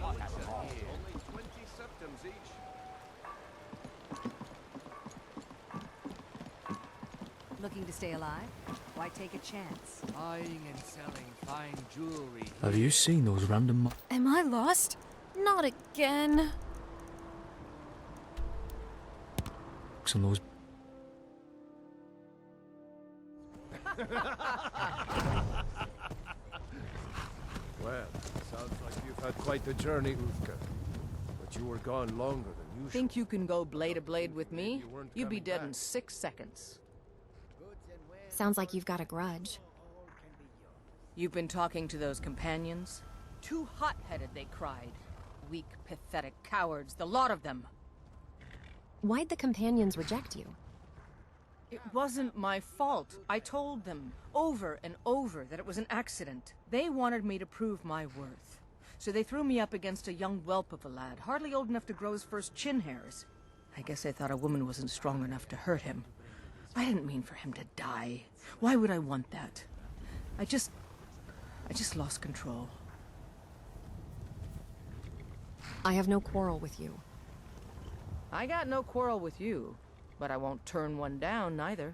Only 20 septims each. Looking to stay alive? Why take a chance? Buying and selling fine jewelry. Have you seen those random Am I lost? Not again. marks on those? Well, sounds like you've had quite the journey, Uthka. But you were gone longer than usual. Think you can go blade to blade with me? You weren't You'd be coming dead back. in 6 seconds. Sounds like you've got a grudge. You've been talking to those companions? Too hot-headed, they cried. Weak, pathetic cowards, the lot of them. Why'd the companions reject you? It wasn't my fault. I told them over and over that it was an accident. They wanted me to prove my worth. So they threw me up against a young whelp of a lad, hardly old enough to grow his first chin hairs. I guess they thought a woman wasn't strong enough to hurt him. I didn't mean for him to die. Why would I want that? I just lost control. I have no quarrel with you. I got no quarrel with you, but I won't turn one down, neither.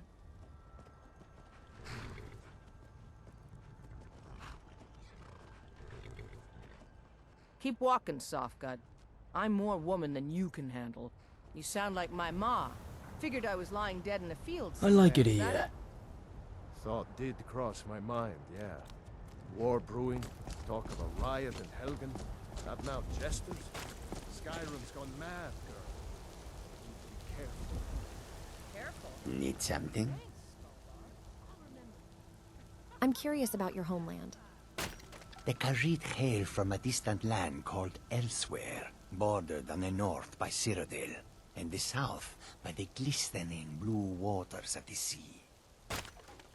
Keep walking, Softgut. I'm more woman than you can handle. You sound like my ma. Figured I was lying dead in a field I like it somewhere. Is that here. Thought did cross my mind, yeah. War brewing, talk of a riot in Helgen. Have now jesters. Skyrim's gone mad, girl. Be careful. Need something? I'm curious about your homeland. The Khajiit hail from a distant land called Elsewhere, bordered on the north by Cyrodiil, and the south by the glistening blue waters of the sea.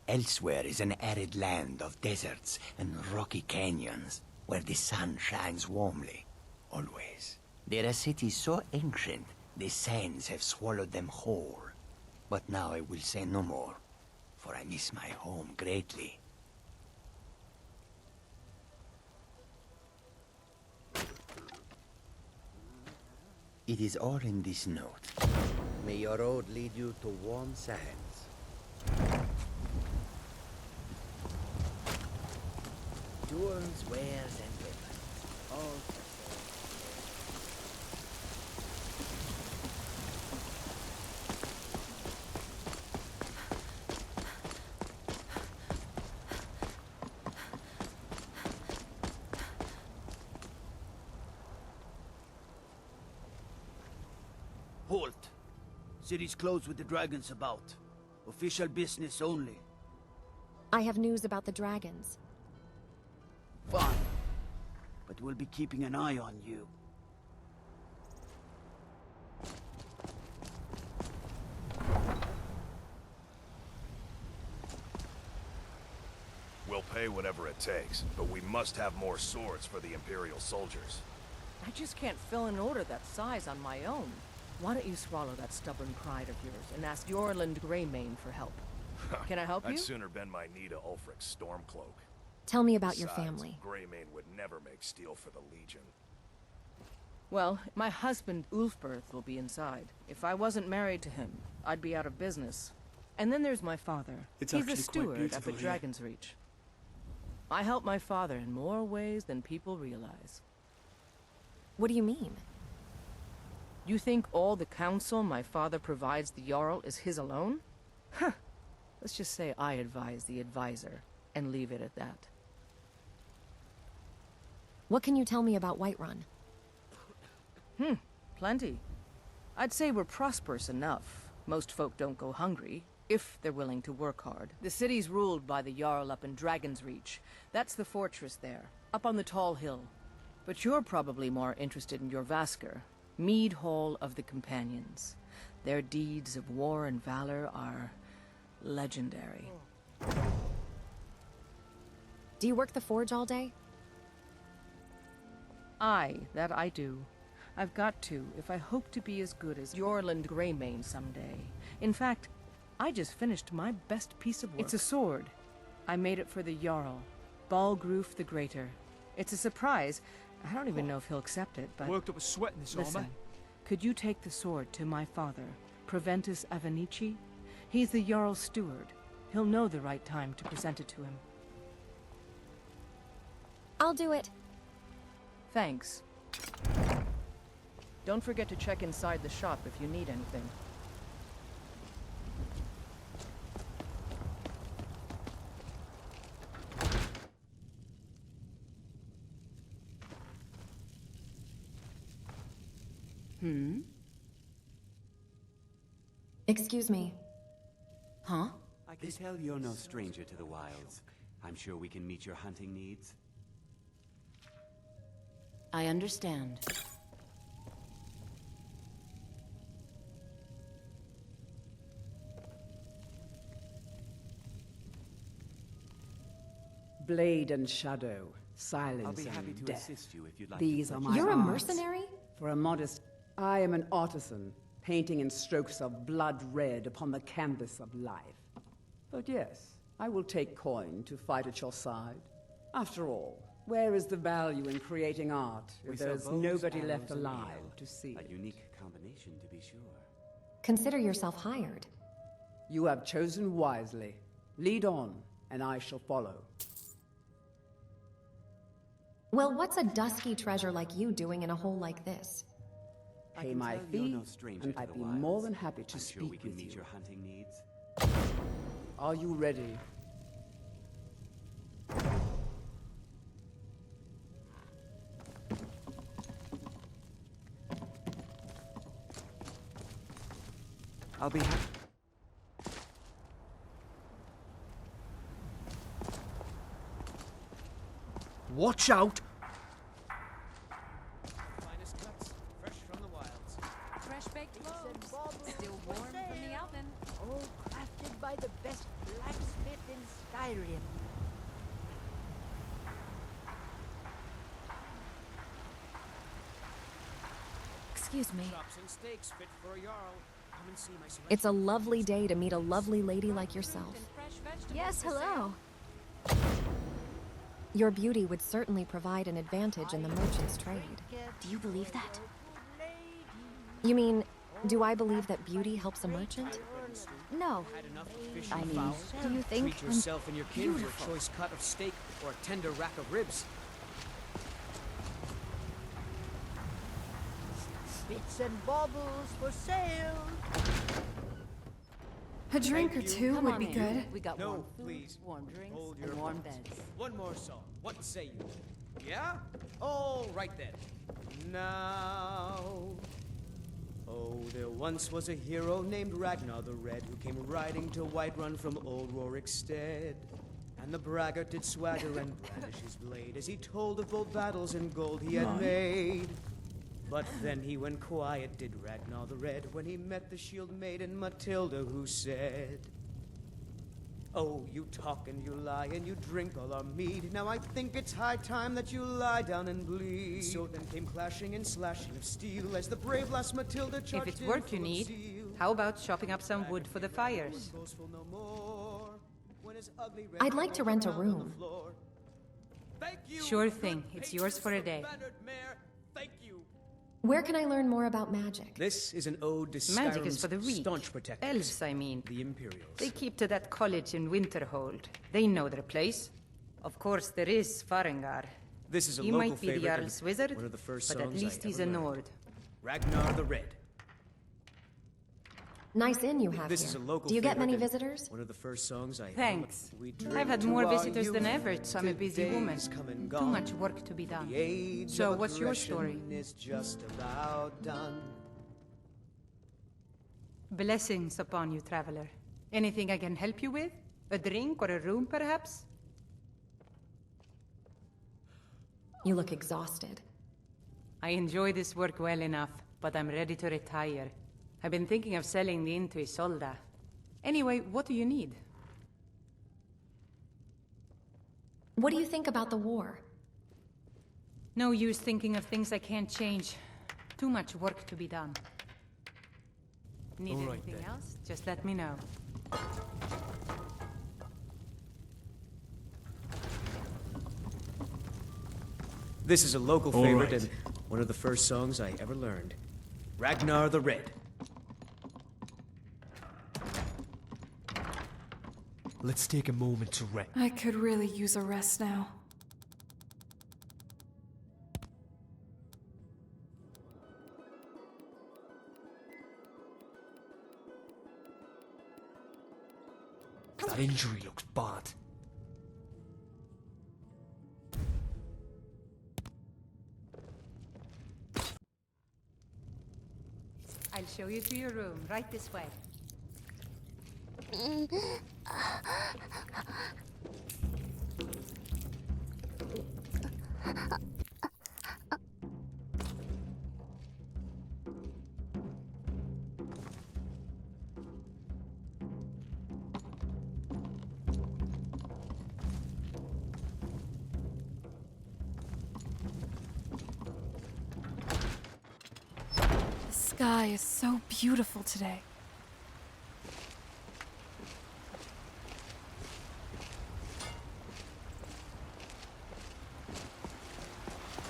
Elsewhere is an arid land of deserts and rocky canyons, where the sun shines warmly, always. There are cities so ancient, the sands have swallowed them whole. But now I will say no more, for I miss my home greatly. It is all in this note. May your road lead you to warm sands. Jewels, wares, and weapons. All Halt! City's closed with the dragons about. Official business only. I have news about the dragons. Fine. But we'll be keeping an eye on you. We'll pay whatever it takes, but we must have more swords for the Imperial soldiers. I just can't fill an order that size on my own. Why don't you swallow that stubborn pride of yours and ask Yorland Greymane for help? Can I help you? I'd sooner bend my knee to Ulfric's Stormcloak. Tell me about your Besides, family. Greymane would never make steel for the Legion. Well, my husband, Ulfberth, will be inside. If I wasn't married to him, I'd be out of business. And then there's my father. It's He's the actually quite steward up beautiful at here. Dragon's Reach. I help my father in more ways than people realize. What do you mean? You think all the counsel my father provides the Jarl is his alone? Huh. Let's just say I advise the advisor, and leave it at that. What can you tell me about Whiterun? Plenty. I'd say we're prosperous enough. Most folk don't go hungry, if they're willing to work hard. The city's ruled by the Jarl up in Dragon's Reach. That's the fortress there, up on the tall hill. But you're probably more interested in your Vasker, Mead Hall of the Companions. Their deeds of war and valor are legendary. Do you work the forge all day? Aye, that I do. I've got to, if I hope to be as good as Yorland Greymane someday. In fact, I just finished my best piece of work. It's a sword. I made it for the Jarl, Balgruf the Greater. It's a surprise, I don't even know if he'll accept it, but... Worked up a sweat in this Listen, armor. could you take the sword to my father, Proventus Avenici? He's the Jarl's steward. He'll know the right time to present it to him. I'll do it. Thanks. Don't forget to check inside the shop if you need anything. Excuse me. Huh? I can tell you're no stranger to the wilds. I'm sure we can meet your hunting needs. I understand. Blade and shadow, silence I'll be happy and to death. assist you if you'd like. These to are my You're a arts. mercenary? For a modest... I am an artisan, painting in strokes of blood red upon the canvas of life. But yes, I will take coin to fight at your side. After all, where is the value in creating art We if sell there's bows, nobody arrows, left and alive meal. to see A it? unique combination, to be sure. Consider yourself hired. You have chosen wisely. Lead on, and I shall follow. Well, what's a dusky treasure like you doing in a hole like this? Pay can my tell you're fee, no stranger and to I'd the be wilds. more than happy to I'm speak sure we can with meet you. your hunting needs. Are you ready? I'll be happy. Watch out! Finest cuts, fresh from the wilds. Fresh baked loaves. Still warm from the oven. All crafted by the best blacksmith in Skyrim. Excuse me. Chops and steaks fit for a jarl. Come and see my selection. It's a lovely day to meet a lovely lady like yourself. And fresh vegetables Yes, for hello. sale. Your beauty would certainly provide an advantage in the merchant's trade. Do you believe that? You mean, do I believe that beauty helps a merchant? No. Had enough of fish I and mean, fowl? Do you think Treat I'm yourself and your kin to a beautiful? choice cut of steak or a tender rack of ribs. Bits and baubles for sale. A drink or two Come would on be in. good. We got No, warm food, please. warm drinks, Hold your and warm horses. beds. One more song. What say you? Yeah? All right then. Now. Oh, there once was a hero named Ragnar the Red who came riding to Whiterun from old Rorikstead. And the braggart did swagger and brandish his blade as he told of bold battles and gold he had made. But then he went quiet, did Ragnar the Red, when he met the shield maiden Matilda, who said, "Oh, you talk and you lie and you drink all our mead. Now I think it's high time that you lie down and bleed." So then came clashing and slashing of steel as the brave lass Matilda charged If it's in work you full of need, zeal. how about chopping up some wood for the fires? Boastful no more, when his ugly red I'd like to rent a rolled around on the room. floor. Thank you, Sure good thing. It's yours for a day. bannered mare. Thank you. Where can I learn more about magic? This is an ode to Magic is Skyrim's for the weak. staunch protectors. Elves, I mean. The Imperials. They keep to that college in Winterhold. They know their place. Of course, there is Farengar. This is a He local might be the favorite and Jarl's wizard, one of the first but at songs least I he's ever a learned. Nord. Ragnar the Red. Nice inn you have This here. is a local Do you get favorite many and visitors? One of the first songs I Thanks. We I've drink had to more our visitors than youth, ever. I'm a till busy woman. days come and Too gone. much work to be done. The age So of what's your aggression story? is just about done. Blessings upon you, traveler. Anything I can help you with? A drink or a room, perhaps? You look exhausted. I enjoy this work well enough, but I'm ready to retire. I've been thinking of selling the inn to Isolda. Anyway, what do you need? What do you think about the war? No use thinking of things I can't change. Too much work to be done. Need All right, anything then. else? Just let me know. This is a local All favorite right. and one of the first songs I ever learned. Ragnar the Red. Let's take a moment to rest. I could really use a rest now. That injury looks bad. I'll show you to your room, right this way. The sky is so beautiful today.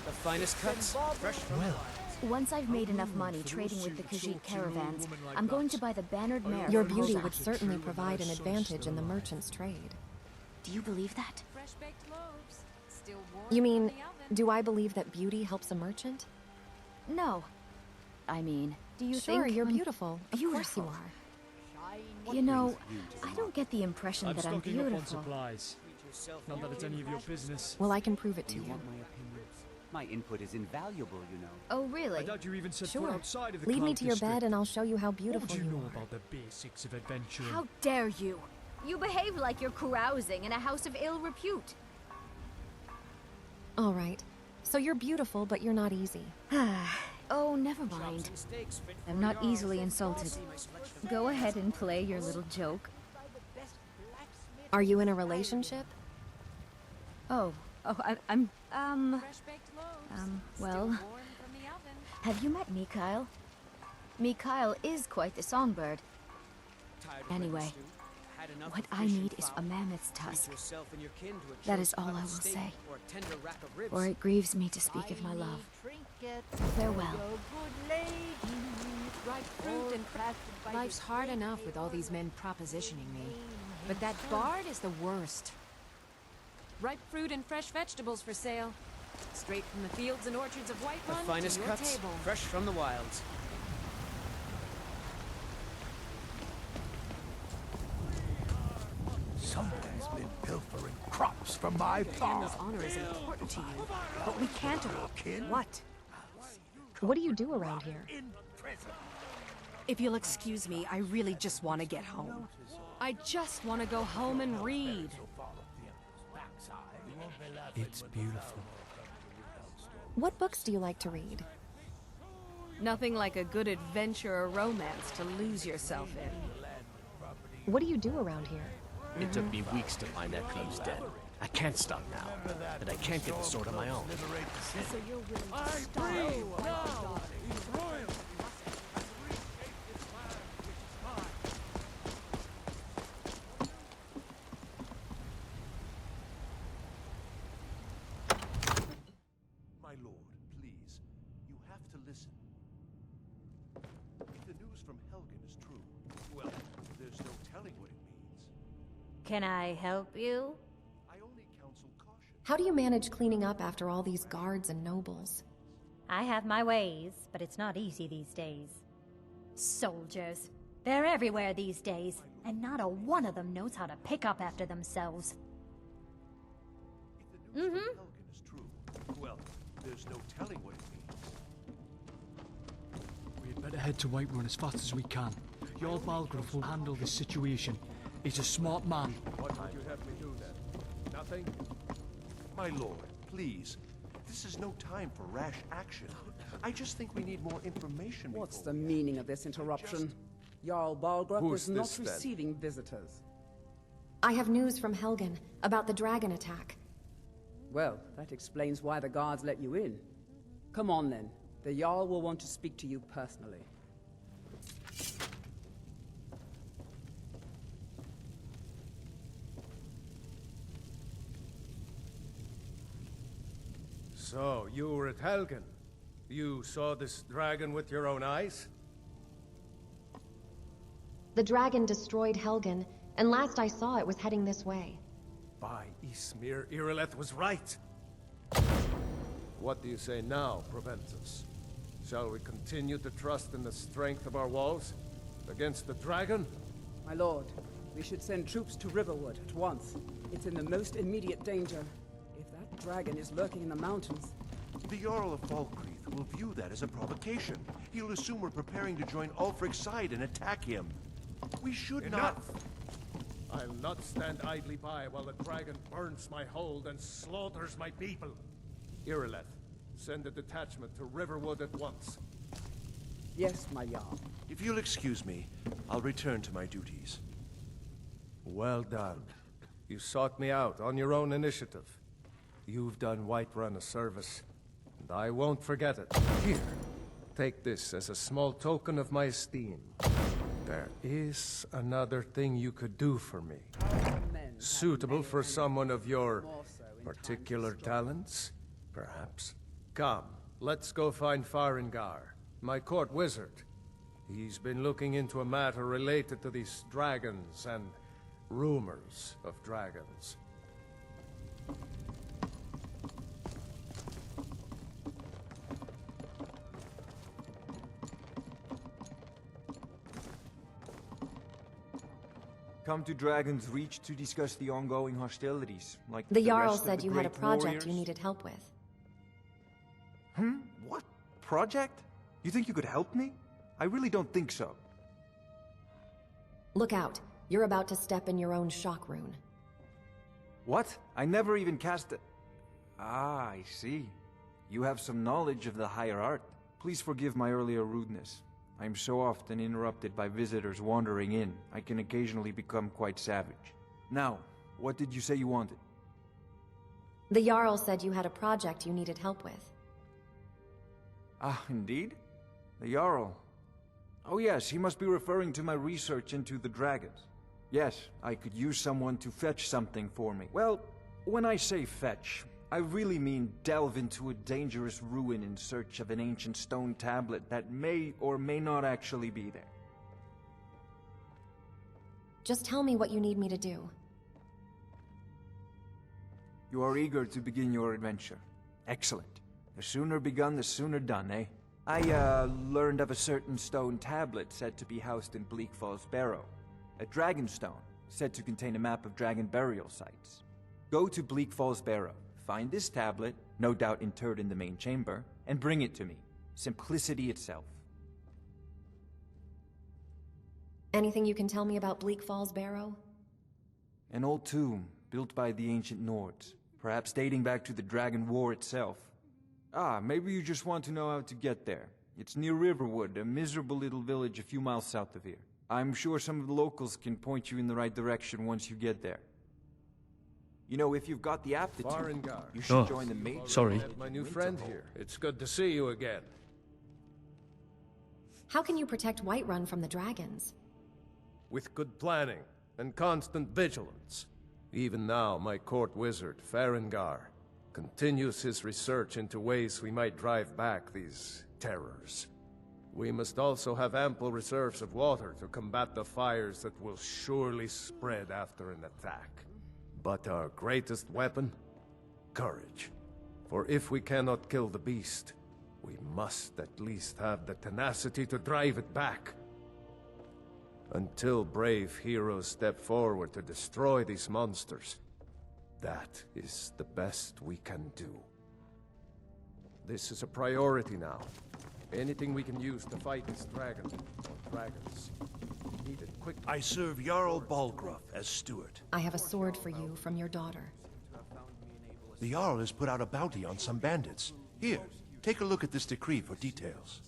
The finest cuts, fresh from the Once I've made enough money trading with the Khajiit caravans, I'm going to buy the bannered mare. Your from beauty Rosa. would certainly provide an advantage in the merchant's trade. Do you believe that? Fresh-baked loaves, still warm You mean, from the oven. do I believe that beauty helps a merchant? No. I mean, do you Sure, think you're I'm beautiful. Of course you beautiful? are. You know, I don't get the impression I'm that I'm stocking up on beautiful. supplies. Not that it's any of your business. Well, I can prove it to You you. want my opinion? My input is invaluable, you know. Oh, I really? doubt you even set foot Sure. outside of the Lead me Cloud to your District. bed and I'll show you how What beautiful do you know are. about the basics of adventuring? How dare you? You behave like you're carousing in a house of ill repute. All right. So you're beautiful, but you're not easy. Oh, never mind. I'm not easily insulted. Go ahead and play your little joke. Are you in a relationship? I'm, Fresh-baked loaves, well, still warm from the oven. have you met Mikhail? Mikhail is quite the songbird. Anyway, what I need is a mammoth's tusk. That is all I will say. For it grieves me to speak of my love. Farewell. Ripe fruit and life's hard enough with all these men propositioning me. But that bard is the worst. Ripe fruit and fresh vegetables for sale. Straight from the fields and orchards of The Whiterun finest to your cuts, table. fresh from the wilds. Someone's been pilfering crops from my farm. Family's honor is important to you, but we can't. What? What do you do around here? If you'll excuse me, I really just want to get home. I just want to go home and read. It's beautiful. What books do you like to read? Nothing like a good adventure or romance to lose yourself in. What do you do around here? It took me weeks to find that thieves' den. I can't stop now, and I can't get the sword on my own. So you're willing to stop. My lord, please. You have to listen. If the news from Helgen is true, well, there's no telling what it means. Can I help you? I only counsel caution. How do you manage cleaning up after all these guards and nobles? I have my ways, but it's not easy these days. Soldiers. They're everywhere these days, and not a one of them knows how to pick up after themselves. If the news from Helgen is true, well, there's no telling what it means. We'd better head to Whiterun as fast as we can. Jarl Balgruuf will handle this situation. He's a smart man. What would you have me do then? Nothing? My lord, please. This is no time for rash action. I just think we need more information. What's the meaning of this interruption? Jarl Balgruuf Who's is not this, then? receiving visitors. I have news from Helgen about the dragon attack. Well, that explains why the guards let you in. Come on then. The Jarl will want to speak to you personally. So, you were at Helgen. You saw this dragon with your own eyes? The dragon destroyed Helgen, and last I saw it was heading this way. By Ysmir, Irileth was right. What do you say now, Proventus? Shall we continue to trust in the strength of our walls? Against the dragon? My lord, we should send troops to Riverwood at once. It's in the most immediate danger. If that dragon is lurking in the mountains... The Jarl of Falkreath will view that as a provocation. He'll assume we're preparing to join Ulfric's side and attack him. We should not... I'll not stand idly by while the dragon burns my hold and slaughters my people. Irileth, send a detachment to Riverwood at once. Yes, my Jarl. If you'll excuse me, I'll return to my duties. Well done. You sought me out on your own initiative. You've done Whiterun a service, and I won't forget it. Here, take this as a small token of my esteem. There is another thing you could do for me. Suitable for someone of your particular talents, perhaps. Come, let's go find Farengar, my court wizard. He's been looking into a matter related to these dragons and rumors of dragons. Come to Dragon's Reach to discuss the ongoing hostilities, like The Jarl rest of said the you had a great project warriors. you needed help with. What? Project? You think you could help me? I really don't think so. Look out. You're about to step in your own shock rune. What? I never even cast it. Ah, I see. You have some knowledge of the higher art. Please forgive my earlier rudeness. I'm so often interrupted by visitors wandering in, I can occasionally become quite savage. Now, what did you say you wanted? The Jarl said you had a project you needed help with. Ah, indeed? The Jarl. Oh yes, he must be referring to my research into the dragons. Yes, I could use someone to fetch something for me. Well, when I say fetch, I really mean delve into a dangerous ruin in search of an ancient stone tablet that may or may not actually be there. Just tell me what you need me to do. You are eager to begin your adventure. Excellent. The sooner begun, the sooner done, eh? I, learned of a certain stone tablet said to be housed in Bleak Falls Barrow. A dragon stone, said to contain a map of dragon burial sites. Go to Bleak Falls Barrow, find this tablet, no doubt interred in the main chamber, and bring it to me. Simplicity itself. Anything you can tell me about Bleak Falls Barrow? An old tomb, built by the ancient Nords, perhaps dating back to the Dragon War itself. Ah, maybe you just want to know how to get there. It's near Riverwood, a miserable little village a few miles south of here. I'm sure some of the locals can point you in the right direction once you get there. You know, if you've got the aptitude, you should join the mage. Sorry. My new friend here. It's good to see you again. How can you protect Whiterun from the dragons? With good planning and constant vigilance. Even now, my court wizard, Farengar, continues his research into ways we might drive back these terrors. We must also have ample reserves of water to combat the fires that will surely spread after an attack. But our greatest weapon? Courage. For if we cannot kill the beast, we must at least have the tenacity to drive it back. Until brave heroes step forward to destroy these monsters, that is the best we can do. This is a priority now. Anything we can use to fight this dragon, or dragons, need it quick. I serve Jarl Balgruuf as steward. I have a sword for you from your daughter. The Jarl has put out a bounty on some bandits. Here, take a look at this decree for details.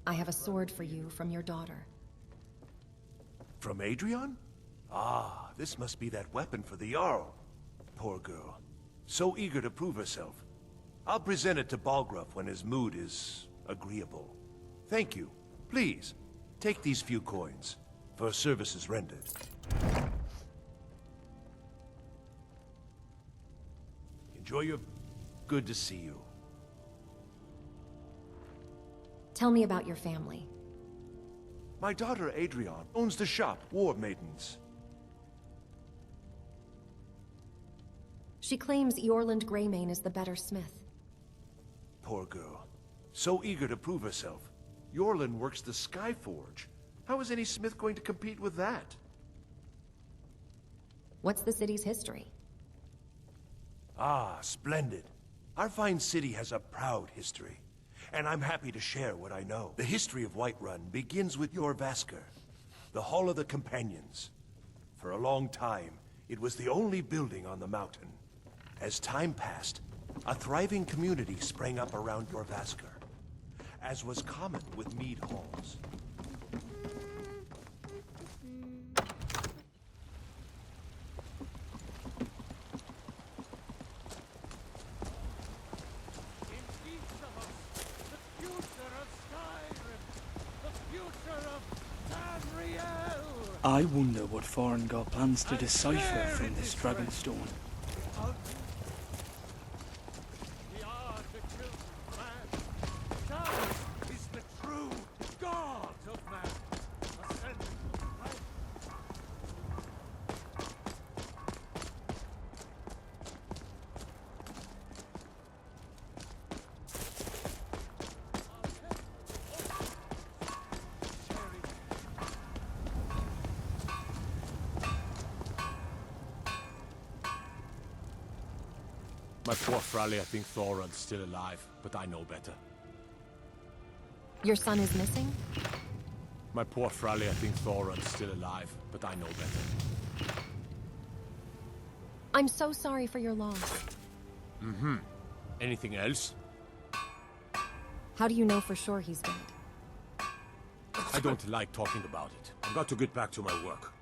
I have a sword for you from your daughter. From Adrian? Ah, this must be that weapon for the Jarl. Poor girl. So eager to prove herself. I'll present it to Balgruuf when his mood is agreeable. Thank you. Please, take these few coins for services rendered. Enjoy your... Good to see you. Tell me about your family. My daughter Adrian owns the shop, War Maidens. She claims Eorland Greymane is the better smith. Poor girl. So eager to prove herself. Yorlin works the Skyforge. How is any smith going to compete with that? What's the city's history? Ah, splendid. Our fine city has a proud history. And I'm happy to share what I know. The history of Whiterun begins with Jorvaskr, the Hall of the Companions. For a long time, it was the only building on the mountain. As time passed, a thriving community sprang up around Jorvaskr, as was common with mead halls. In each of us, the future of Skyrim, the future of Tamriel. I wonder what Farengar plans to decipher from this Dragonstone. We are the children of man. God is the true God of man. Ascended from the right. My poor Fralia thinks Thoron's still alive, but I know better. Your son is missing? My poor Fralia thinks Thoron's still alive, but I know better. I'm so sorry for your loss. Mm-hmm. Anything else? How do you know for sure he's dead? I don't like talking about it. I've got to get back to my work.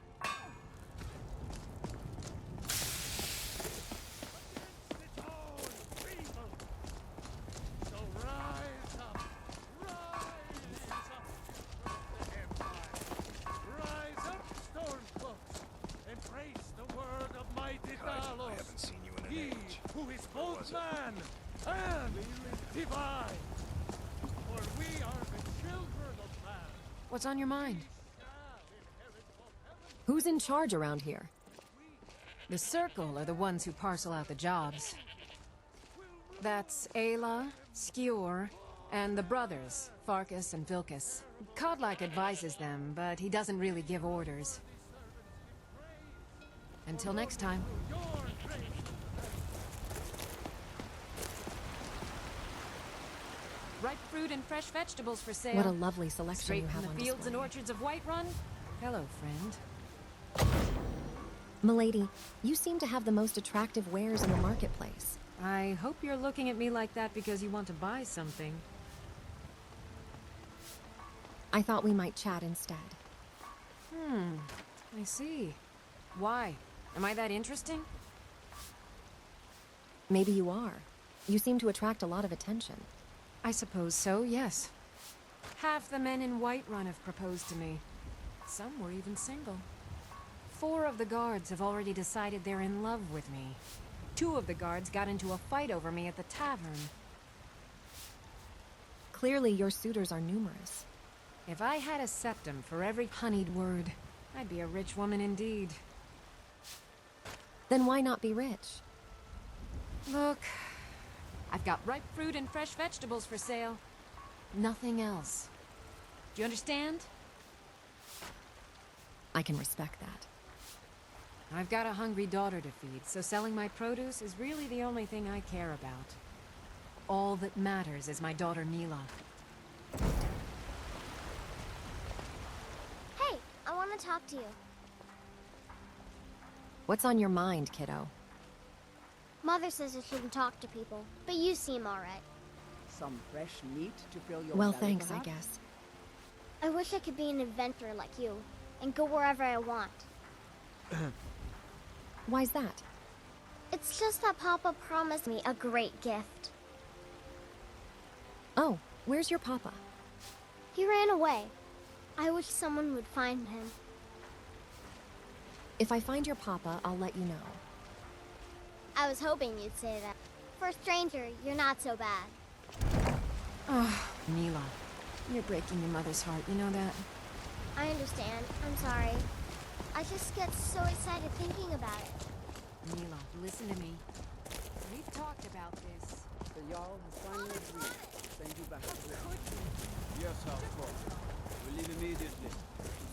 What's on your mind? Who's in charge around here? The Circle are the ones who parcel out the jobs. That's Ayla, Skyor, and the brothers, Farkas and Vilkas. Kodlak advises them, but he doesn't really give orders. Until next time. Ripe fruit and fresh vegetables for sale. What a lovely selection Straight you have from on the fields display. and orchards of Whiterun. Hello, friend. Milady, you seem to have the most attractive wares in the marketplace. I hope you're looking at me like that because you want to buy something. I thought we might chat instead. I see. Why? Am I that interesting? Maybe you are. You seem to attract a lot of attention. I suppose so, yes. Half the men in Whiterun have proposed to me. Some were even single. 4 of the guards have already decided they're in love with me. 2 of the guards got into a fight over me at the tavern. Clearly, your suitors are numerous. If I had a septum for every honeyed word, I'd be a rich woman indeed. Then why not be rich? Look, I've got ripe fruit and fresh vegetables for sale. Nothing else. Do you understand? I can respect that. I've got a hungry daughter to feed, so selling my produce is really the only thing I care about. All that matters is my daughter Mila. Hey, I want to talk to you. What's on your mind, kiddo? Mother says I shouldn't talk to people, but you seem alright. Some fresh meat to fill your Well, belly, thanks, perhaps? I guess. I wish I could be an inventor like you, and go wherever I want. Why's that? It's just that Papa promised me a great gift. Oh, where's your papa? He ran away. I wish someone would find him. If I find your papa, I'll let you know. I was hoping you'd say that. For a stranger, you're not so bad. Oh, Mila, you're breaking your mother's heart, you know that? I understand. I'm sorry. I just get so excited thinking about it. Mila, listen to me. We've talked about this. The Jarl has finally agreed to send you back to the Yes, House Boss. We leave immediately.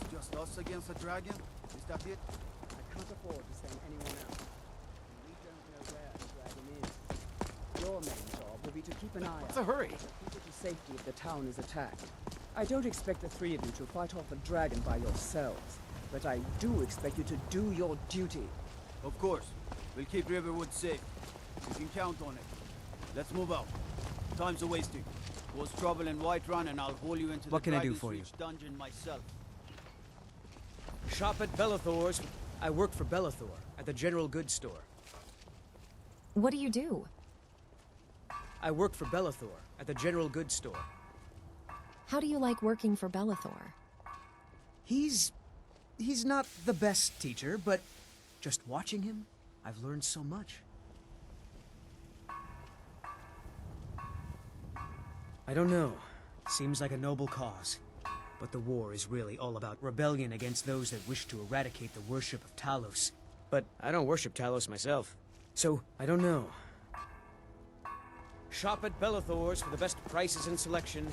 It's just us against the dragon? Is that it? I can't afford to send anyone else. And we don't know where the dragon is. Your main job will be to keep an eye out. What's the hurry? Keep it to safety if the town is attacked. I don't expect the three of you to fight off a dragon by yourselves, but I do expect you to do your duty. Of course. We'll keep Riverwood safe. You can count on it. Let's move out. Time's a wasting. Cause trouble in Whiterun and I'll haul you into What the can I do Dragon's for you? Reach dungeon myself. Shop at Bellathor's. I work for Bellathor at the General Goods Store. What do you do? I work for Bellathor at the General Goods Store. How do you like working for Bellathor? He's not the best teacher, but just watching him, I've learned so much. I don't know. Seems like a noble cause. But the war is really all about rebellion against those that wish to eradicate the worship of Talos. But I don't worship Talos myself, so I don't know. Shop at Bellathor's for the best prices and selection.